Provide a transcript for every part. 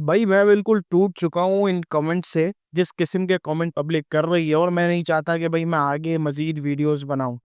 भाई मैं बिल्कुल टूट चुका हूँ इन कमेंट से। जिस किस्म के कमेंट पब्लिक कर रही है और मैं नहीं चाहता कि भाई मैं आगे मजीद वीडियोस बनाऊं।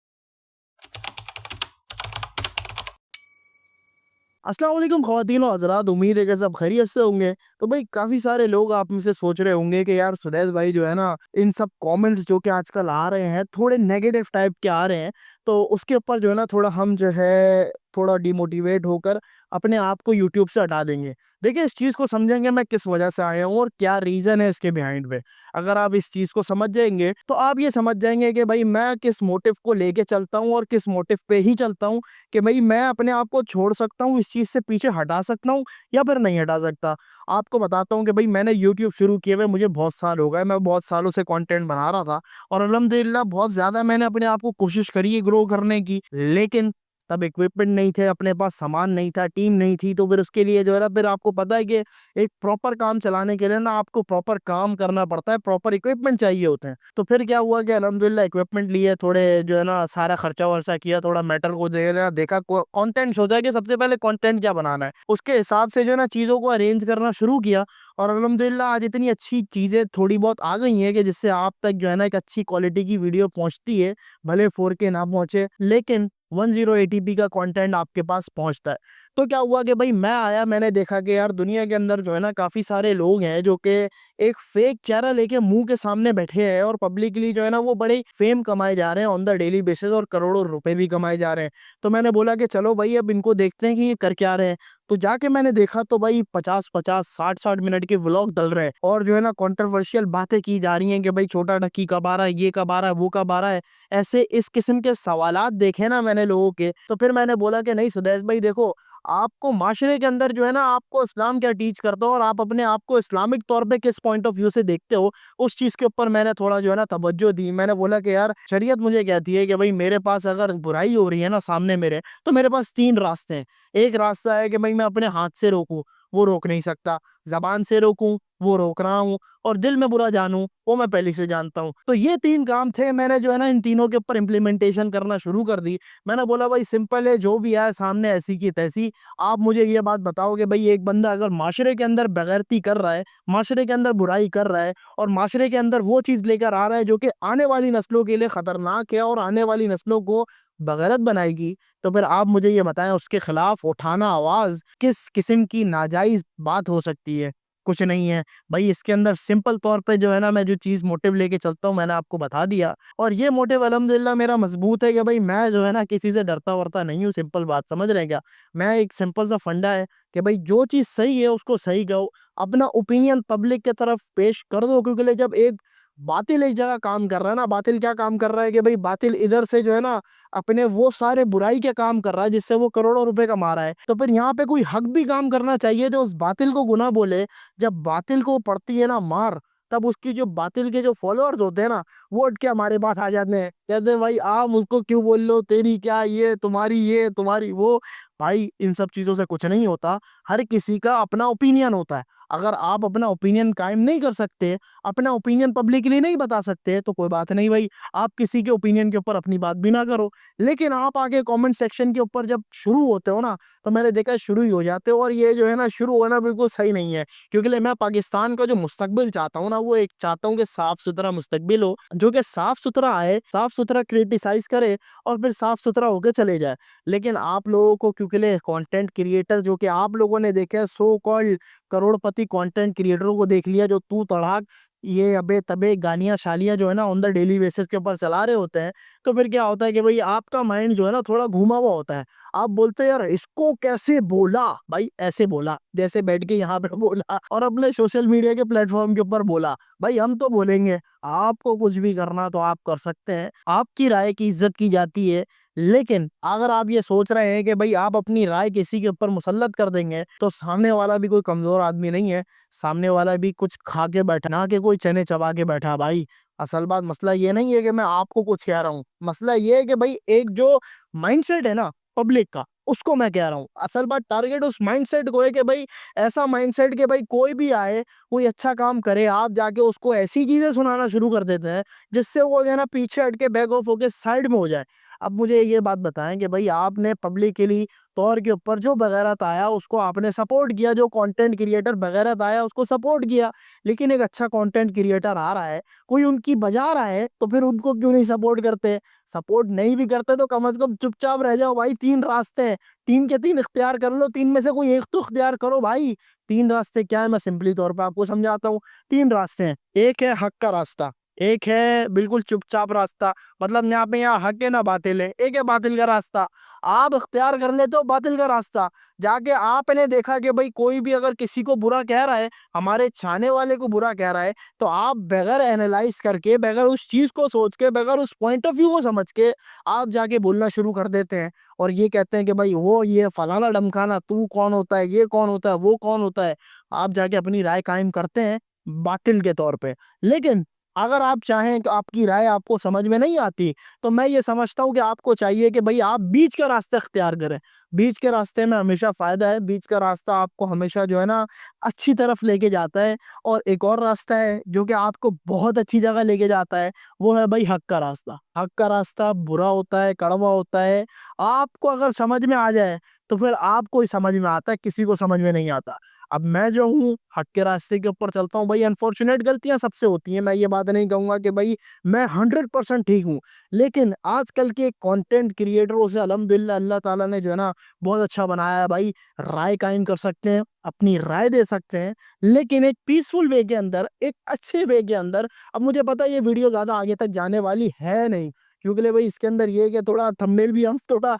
अस्सलाम वालेकुम ख़वातीन और हज़रात, उम्मीद है कि सब खैरियत से होंगे। तो भाई काफ़ी सारे लोग आप में से सोच रहे होंगे कि यार सुदैस भाई जो है ना, इन सब कमेंट्स जो कि आजकल आ रहे हैं थोड़े नेगेटिव टाइप के आ रहे हैं, तो उसके ऊपर जो है ना थोड़ा हम जो है थोड़ा डिमोटिवेट होकर अपने आप को यूट्यूब से हटा देंगे। देखिए, इस चीज़ को समझेंगे मैं किस वजह से आया हूँ और क्या रीज़न है इसके बिहाइंड में। अगर आप इस चीज़ को समझ जाएंगे तो आप ये समझ जाएंगे कि भाई मैं किस मोटिव को लेके चलता हूँ और किस मोटिव पे ही चलता हूँ, कि भाई मैं अपने आप को छोड़ सकता हूँ, इस चीज़ से पीछे हटा सकता हूँ या फिर नहीं हटा सकता। आपको बताता हूँ कि भाई मैंने यूट्यूब शुरू किए हुए मुझे बहुत साल हो गए, मैं बहुत सालों से कंटेंट बना रहा था और अल्हम्दुलिल्लाह बहुत ज़्यादा मैंने अपने आप को कोशिश करी है ग्रो करने की। लेकिन तब इक्विपमेंट नहीं थे, अपने पास सामान नहीं था, टीम नहीं थी, तो फिर उसके लिए जो है ना, फिर आपको पता है कि एक प्रॉपर काम चलाने के लिए ना आपको प्रॉपर काम करना पड़ता है, प्रॉपर इक्विपमेंट चाहिए होते हैं। तो फिर क्या हुआ कि अल्हम्दुलिल्लाह इक्विपमेंट लिए, थोड़े जो है ना सारा खर्चा-वर्चा किया, थोड़ा मैटर को देखा कंटेंट सोचा कि सबसे पहले कंटेंट क्या बनाना है। उसके हिसाब से जो है ना चीज़ों को अरेंज करना शुरू किया और अल्हम्दुलिल्लाह आज इतनी अच्छी चीज़ें थोड़ी बहुत आ गई हैं कि जिससे आप तक जो है ना एक अच्छी क्वालिटी की वीडियो पहुँचती है। भले 4K ना पहुँचे, लेकिन 1080p का कंटेंट आपके पास पहुँचता है। तो क्या हुआ कि भाई मैं आया, मैंने देखा कि यार दुनिया के अंदर जो है ना काफ़ी सारे लोग हैं जो कि एक फेक चेहरा लेके मुँह के सामने बैठे हैं और पब्लिकली जो है ना वो बड़े फेम कमाए जा रहे हैं ऑन द डेली बेसिस और करोड़ों रुपए भी कमाए जा रहे हैं। तो मैंने बोला कि चलो भाई अब इनको देखते हैं कि ये कर क्या रहे हैं। तो जाके मैंने देखा तो भाई 50-50, 60-60 मिनट के व्लॉग डल रहे हैं और जो है ना कंट्रोवर्शियल बातें की जा रही हैं कि भाई छोटा ढक्की कब आ रहा है, ये कब आ रहा है, वो कब आ रहा है। ऐसे इस किस्म के सवालात देखे ना मैंने लोगों के, तो फिर मैंने बोला कि नहीं सुदैस भाई देखो, आपको माशरे के अंदर जो है ना आपको इस्लाम क्या टीच करता हो और आप अपने आप को इस्लामिक तौर पे किस पॉइंट ऑफ व्यू से देखते हो, उस चीज़ के ऊपर मैंने थोड़ा जो है ना तवज्जो दी। मैंने बोला कि यार शरीयत मुझे कहती है कि भाई मेरे पास अगर बुराई हो रही है ना सामने मेरे, तो मेरे पास 3 रास्ते हैं। एक रास्ता है कि भाई मैं अपने हाथ से रोकूँ, वो रोक नहीं सकता। ज़बान से रोकूँ, वो रोक रहा हूँ। और दिल में बुरा जानूँ, वो मैं पहले से जानता हूँ। तो ये 3 काम थे, मैंने जो है ना इन तीनों के ऊपर इम्प्लीमेंटेशन करना शुरू कर दी। मैंने बोला भाई सिंपल है, जो भी आए सामने ऐसी की तैसी। आप मुझे ये बात बताओ कि भाई एक बंदा अगर माशरे के अंदर बेगैरती कर रहा है, माशरे के अंदर बुराई कर रहा है और माशरे के अंदर वो चीज़ लेकर आ रहा है जो कि आने वाली नस्लों के लिए खतरनाक है और आने वाली नस्लों को बेगैरत बनाएगी, तो फिर आप मुझे ये बताएँ उसके खिलाफ उठाना आवाज़ किस किस्म की नाजायज़ बात हो सकती है? कुछ नहीं है। भाई इसके अंदर सिंपल तौर पे जो है ना मैं जो चीज़ मोटिव लेके चलता हूँ मैंने आपको बता दिया और ये मोटिव अल्हम्दुलिल्लाह मेरा मज़बूत है कि भाई मैं जो है ना किसी से डरता-वरता नहीं हूँ, सिंपल बात समझ रहे हैं क्या? मैं एक सिंपल सा फंडा है कि भाई जो चीज़ सही है उसको सही कहो, अपना ओपिनियन पब्लिक के तरफ पेश कर दो, क्योंकि जब एक बातिल एक जगह काम कर रहा है ना, बातिल क्या काम कर रहा है कि भाई बातिल इधर से जो है ना अपने वो सारे बुराई के काम कर रहा है जिससे वो करोड़ों रुपए कमा रहा है। तो फिर यहाँ पे कोई हक भी काम करना चाहिए जो उस बातिल को गुनाह बोले। जब बातिल को पड़ती है ना मार, तब उसकी जो बातिल के जो फॉलोअर्स होते हैं ना, वो उठ के हमारे पास आ जाते हैं। कहते हैं भाई आप उसको क्यों बोल लो, तेरी क्या ये, तुम्हारी वो। भाई इन सब चीज़ों से कुछ नहीं होता। हर किसी का अपना ओपिनियन होता है। अगर आप अपना ओपिनियन कायम नहीं कर सकते, अपना ओपिनियन पब्लिकली नहीं बता सकते, तो कोई बात नहीं भाई, आप किसी के ओपिनियन के ऊपर अपनी बात भी ना करो। लेकिन आप आके कमेंट सेक्शन के ऊपर जब शुरू होते हो ना, तो मैंने देखा है शुरू ही हो जाते हो और ये जो है ना शुरू होना बिल्कुल सही नहीं है। क्योंकि मैं पाकिस्तान का जो मुस्तकबिल चाहता हूँ ना, वो एक चाहता हूँ कि साफ-सुथरा मुस्तकबिल हो, जो कि साफ-सुथरा आए, साफ-सुथरा क्रिटिसाइज़ करे और फिर साफ-सुथरा होके चले जाए। लेकिन आप लोगों को क्योंकि कंटेंट क्रिएटर जो कि आप लोगों ने देखे हैं, सो कॉल्ड करोड़पति कंटेंट क्रिएटरों को देख लिया जो तू तड़ाक ये अबे-तबे गालियाँ-शालियाँ जो है ना ऑन द डेली बेसिस के ऊपर चला रहे होते हैं। तो फिर क्या होता है कि भाई आपका माइंड जो है ना थोड़ा घूमा हुआ होता है। आप बोलते हैं यार इसको कैसे बोला? भाई ऐसे बोला, जैसे बैठ के यहाँ पे बोला और अपने सोशल मीडिया के प्लेटफ़ॉर्म के ऊपर बोला। भाई हम तो बोलेंगे, आपको कुछ भी करना तो आप कर सकते हैं। आपकी राय की इज़्ज़त की जाती है। लेकिन अगर आप ये सोच रहे हैं कि भाई आप अपनी राय किसी के ऊपर मुसल्लत कर देंगे, तो सामने वाला भी कोई कमज़ोर आदमी नहीं है। सामने वाला भी कुछ खा के बैठा, ना कि कोई चने चबा के बैठा है भाई। असल बात मसला ये नहीं है कि मैं आपको कुछ कह रहा हूँ। मसला ये है कि भाई एक जो माइंडसेट है ना पब्लिक का, उसको मैं कह रहा हूँ। असल बात टारगेट उस माइंडसेट को है कि भाई ऐसा माइंडसेट कि भाई कोई भी आए, कोई अच्छा काम करे, आप जाके उसको ऐसी चीज़ें सुनाना शुरू कर देते हैं, जिससे वो जो है ना पीछे हट के बैक ऑफ होके साइड में हो जाए। अब मुझे ये बात बताएं कि भाई आपने पब्लिकली तौर के ऊपर जो बगैरत आया उसको आपने सपोर्ट किया, जो कंटेंट क्रिएटर बगैरत आया उसको सपोर्ट किया, लेकिन एक अच्छा कंटेंट क्रिएटर आ रहा है, कोई उनकी बजा रहा है, तो फिर उनको क्यों नहीं सपोर्ट करते? सपोर्ट नहीं भी करते तो कम से कम चुपचाप रह जाओ भाई। तीन रास्ते हैं, तीन के तीन इख्तियार कर लो, तीन में से कोई एक तो इख्तियार करो भाई। तीन रास्ते क्या है, मैं सिंपली तौर पे आपको समझाता हूँ। तीन रास्ते हैं, एक है हक का रास्ता, एक है बिल्कुल चुपचाप रास्ता, मतलब यहाँ पे यहाँ हक है ना बातिल है, एक है बातिल का रास्ता। आप इख्तियार कर लेते हो बातिल का रास्ता, जाके आपने देखा कि भाई कोई भी अगर किसी को बुरा कह रहा है, हमारे चाहने वाले को बुरा कह रहा है, तो आप बगैर एनालाइज करके, बगैर उस चीज को सोच के, बगैर उस पॉइंट ऑफ व्यू को समझ के आप जाके बोलना शुरू कर देते हैं और ये कहते हैं कि भाई वो ये फलाना डमकाना, तू कौन होता है, ये कौन होता है, वो कौन होता है। आप जाके अपनी राय कायम करते हैं बातिल के तौर पे। लेकिन अगर आप चाहें कि आपकी राय आपको समझ में नहीं आती, तो मैं ये समझता हूँ कि आपको चाहिए कि भाई आप बीच का रास्ता इख्तियार करें। बीच के रास्ते में हमेशा फायदा है, बीच का रास्ता आपको हमेशा जो है ना अच्छी तरफ लेके जाता है। और एक और रास्ता है जो कि आपको बहुत अच्छी जगह लेके जाता है, वो है भाई हक का रास्ता। हक का रास्ता बुरा होता है, कड़वा होता है, आपको अगर समझ में आ जाए तो फिर आपको ही समझ में आता है, किसी को समझ में नहीं आता। अब मैं जो हूँ हक के रास्ते के ऊपर चलता हूँ भाई। अनफॉर्चुनेट गलतियां सबसे होती हैं, मैं ये बात नहीं कहूंगा कि भाई मैं 100% ठीक हूँ, लेकिन आजकल के कंटेंट क्रिएटरों से अल्हम्दुलिल्लाह अल्लाह ताला ने जो है ना बहुत अच्छा बनाया है भाई। राय कायम कर सकते हैं, अपनी राय दे सकते हैं, लेकिन एक पीसफुल वे के अंदर, एक अच्छे वे के अंदर। अब मुझे पता है ये वीडियो ज्यादा आगे तक जाने वाली है नहीं, क्योंकि ले भाई इसके अंदर ये है कि थोड़ा थंबनेल भी हम थोड़ा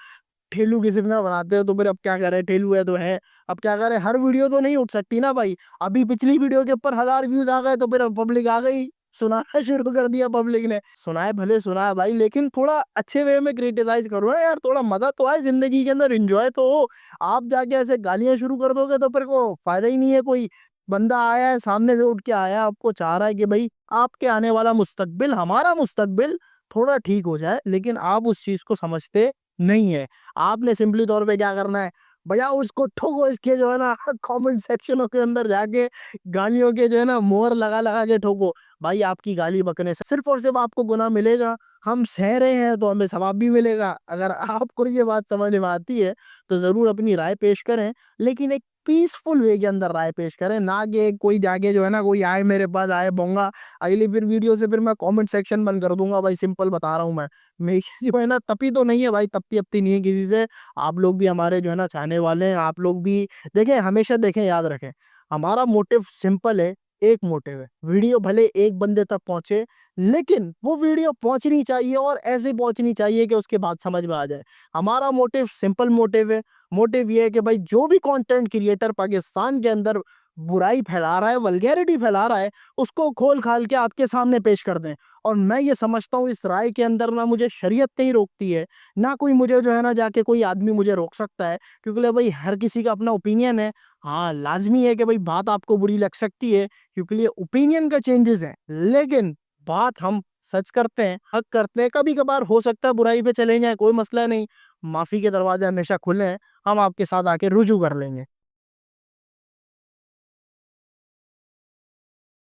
ठेलू किस्म का बनाते हो, तो फिर अब क्या करें, ठेलू है तो है। अब क्या करें, हर वीडियो तो नहीं उठ सकती ना भाई। अभी पिछली वीडियो के ऊपर 1000 व्यूज आ गए तो फिर पब्लिक आ गई, सुनाना शुरू कर दिया पब्लिक ने। सुनाए भले सुनाए भाई, लेकिन थोड़ा अच्छे वे में क्रिटिसाइज करो ना यार, थोड़ा मजा तो आए जिंदगी के अंदर, एंजॉय तो हो। आप जाके ऐसे गालियां शुरू कर दोगे तो फिर को फायदा ही नहीं है। कोई बंदा आया है सामने से उठ के आया, आपको चाह रहा है कि भाई आपके आने वाला मुस्तकबिल, हमारा मुस्तकबिल थोड़ा ठीक हो जाए, लेकिन आप उस चीज को समझते नहीं है। आपने सिंपली तौर पे क्या करना है, भैया उसको ठोको, इसके जो है ना कमेंट सेक्शनों के अंदर जाके गालियों के जो है ना मोहर लगा लगा के ठोको। भाई आपकी गाली बकने से सिर्फ और सिर्फ आपको गुनाह मिलेगा, हम सह रहे हैं तो हमें सवाब भी मिलेगा। अगर आपको ये बात समझ में आती है तो जरूर अपनी राय पेश करें, लेकिन एक पीसफुल वे के अंदर राय पेश करें, ना कि कोई जाके जो है ना कोई आए मेरे पास आए बोंगा अगली फिर वीडियो से फिर मैं कमेंट सेक्शन बंद कर दूंगा। भाई सिंपल बता रहा हूँ मैं, मेरी जो है ना तपी तो नहीं है भाई, तपती अपती नहीं है किसी से। आप लोग भी हमारे जो है ना चाहने वाले हैं, आप लोग भी देखें, हमेशा देखें, याद रखें, हमारा मोटिव सिंपल है। एक मोटिव है, वीडियो भले एक बंदे तक पहुंचे, लेकिन वो वीडियो पहुंचनी चाहिए और ऐसे पहुंचनी चाहिए कि उसके बाद समझ में आ जाए। हमारा मोटिव सिंपल मोटिव है। मोटिव ये है कि भाई जो भी कंटेंट क्रिएटर पाकिस्तान के अंदर बुराई फैला रहा है, वल्गैरिटी फैला रहा है, उसको खोल खाल के आपके सामने पेश कर दें। और मैं ये समझता हूँ इस राय के अंदर ना मुझे शरीयत नहीं रोकती है, ना कोई मुझे जो है ना जाके कोई आदमी मुझे रोक सकता है, क्योंकि ले भाई हर किसी का अपना ओपिनियन है। हाँ लाजमी है कि भाई बात आपको बुरी लग सकती है, क्योंकि ये ओपिनियन का चेंजेस है, लेकिन बात हम सच करते हैं, हक करते हैं। कभी कभार हो सकता है बुराई पे चले जाए, कोई मसला नहीं, माफी के दरवाजे हमेशा खुले हैं, हम आपके साथ आके रुजू कर लेंगे।